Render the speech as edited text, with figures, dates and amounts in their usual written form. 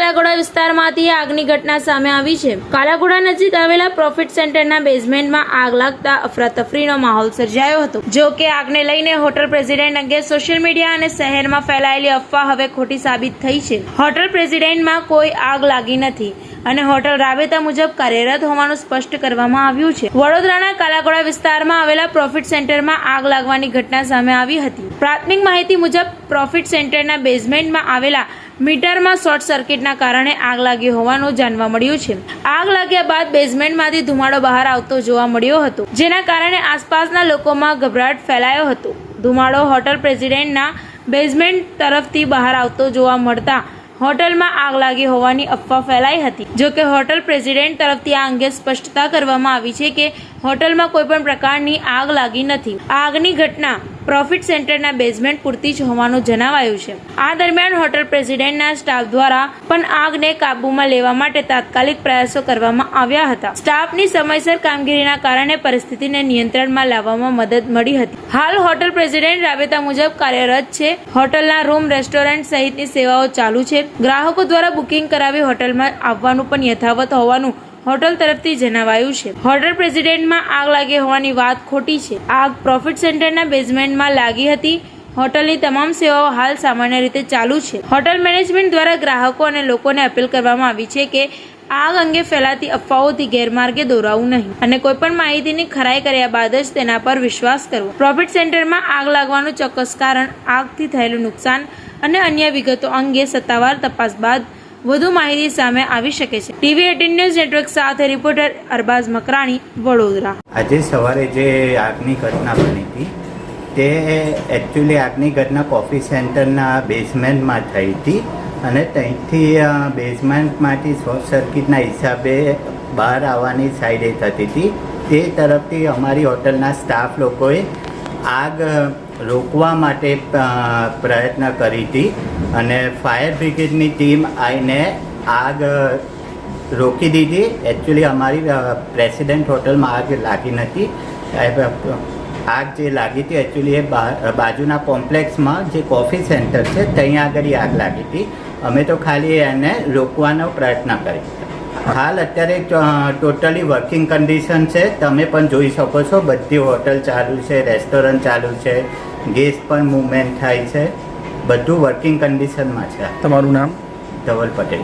કાલાઘોડા વિસ્તારમાંથી આગની ઘટના સામે આવી છે। કાલાઘોડા નજીક આવેલા પ્રોફિટ સેન્ટરના બેઝમેન્ટમાં આગ લાગતા અફરાતફરીનો માહોલ સર્જાયો હતો। જો કે આગને લઈને હોટલ પ્રેસિડેન્ટ અંગે સોશિયલ મીડિયા અને શહેરમાં ફેલાયેલી અફવા હવે ખોટી સાબિત થઈ છે। હોટલ પ્રેસિડેન્ટમાં કોઈ આગ લાગી નથી અને હોટલ રાબેતા મુજબ કાર્યરત હોવાનું સ્પષ્ટ કરવામાં આવ્યું છે। વડોદરાના કાલાઘોડા વિસ્તારમાં આવેલા પ્રોફિટ સેન્ટરમાં આગ લાગવાની ઘટના સામે આવી હતી। પ્રાથમિક માહિતી મુજબ પ્રોફિટ સેન્ટરના બેઝમેન્ટમાં આવેલા મીટરમાં શોર્ટ સર્કિટના કારણે આગ લાગી હોવાનું જાણવા મળ્યું છે। આગ લાગ્યા બાદ બેઝમેન્ટમાંથી ધુમાડો બહાર આવતો જોવા મળ્યો હતો, જેના કારણે આસપાસના લોકોમાં ગભરાટ ફેલાયો હતો। ધુમાડો હોટલ પ્રેસિડેન્ટના બેઝમેન્ટ તરફથી બહાર આવતો જોવા મળતા હોટલમાં આગ લાગી હોવાની અફવા ફેલાઈ હતી। જો કે હોટલ પ્રેસિડેન્ટ તરફથી આ અંગે સ્પષ્ટતા કરવામાં આવી છે કે હોટલમાં કોઈ પણ પ્રકારની આગ લાગી નથી। આગની ઘટના પ્રોફિટ સેન્ટરના બેઝમેન્ટ પૂરતી જ હોવાનું જણાવાયું છે। આ દરમિયાન હોટલ પ્રેસિડેન્ટના સ્ટાફ દ્વારા પણ આગને કાબૂમાં લેવા માટે તાત્કાલિક પ્રયાસો કરવામાં આવ્યા હતા। સ્ટાફની સમયસર કામગીરીના કારણે પરિસ્થિતિને નિયંત્રણમાં લાવવામાં મદદ મળી હતી। હાલ હોટલ પ્રેસિડેન્ટ રાબેતા મુજબ કાર્યરત છે। હોટલના રૂમ, રેસ્ટોરન્ટ સહિતની સેવાઓ ચાલુ છે। ગ્રાહકો દ્વારા બુકિંગ કરાવી હોટલમાં આવવાનું પણ યથાવત હોવાનું હોટલ તરફથી જણાવાયું છે। હોટલ પ્રેસિડેન્ટમાં આગ લાગી હોવાની વાત ખોટી છે। આગ પ્રોફિટ સેન્ટરના બેઝમેન્ટમાં લાગી હતી। હોટલની તમામ સેવાઓ હાલ સામાન્ય રીતે ચાલુ છે। હોટલ મેનેજમેન્ટ દ્વારા ગ્રાહકો અને લોકોને અપીલ કરવામાં આવી છે કે આગ અંગે ફેલાતી અફવાઓથી ગેરમાર્ગે દોરાવું નહીં અને કોઈપણ માહિતીની ખરાઈ કર્યા બાદ જ તેના પર વિશ્વાસ કરવો। પ્રોફિટ સેન્ટરમાં આગ લાગવાનું ચોક્કસ કારણ, આગથી થયેલું નુકસાન અને અન્ય વિગતો અંગે સત્તાવાર તપાસ બાદ વધુ માહિતી સામે આવી શકે છે। ટીવી 18 ન્યૂઝ નેટવર્ક સાથે રિપોર્ટર અરબાઝ મકરાણી, વડોદરા। આજે સવારે જે આગની ઘટના બની હતી તે એકચ્યુઅલી આગની ઘટના કોફી સેન્ટરના બેઝમેન્ટમાં થઈ હતી અને ત્યાંથી બેઝમેન્ટમાંથી શોર્ટ સર્કિટના હિસાબે બહાર આવવાની સાઈડે થતી હતી। તે તરફથી અમારી હોટલના સ્ટાફ લોકોએ આગ રોકવા માટે પ્રયત્ન કરી હતી અને ફાયર બ્રિગેડની ટીમ આવીને આગ રોકી દીધી। એકચ્યુઅલી અમારી પ્રેસિડેન્ટ હોટલમાં આગ લાગી નથી। આગ જે લાગી હતી એકચ્યુઅલી એ બાજુના કોમ્પ્લેક્સમાં જે કોફી સેન્ટર છે ત્યાં આગળ આગ લાગી હતી। અમે તો ખાલી એને રોકવાનો પ્રયત્ન કરી। હાલ અત્યારે ટોટલી વર્કિંગ કન્ડિશન છે। તમે પણ જોઈ શકો છો, બધી હોટલ ચાલુ છે, રેસ્ટોરન્ટ ચાલુ છે, ગેસ પણ મૂવમેન્ટ થાય છે, બધું વર્કિંગ કન્ડિશનમાં છે। તમારું નામ? ધવલ પટેલ।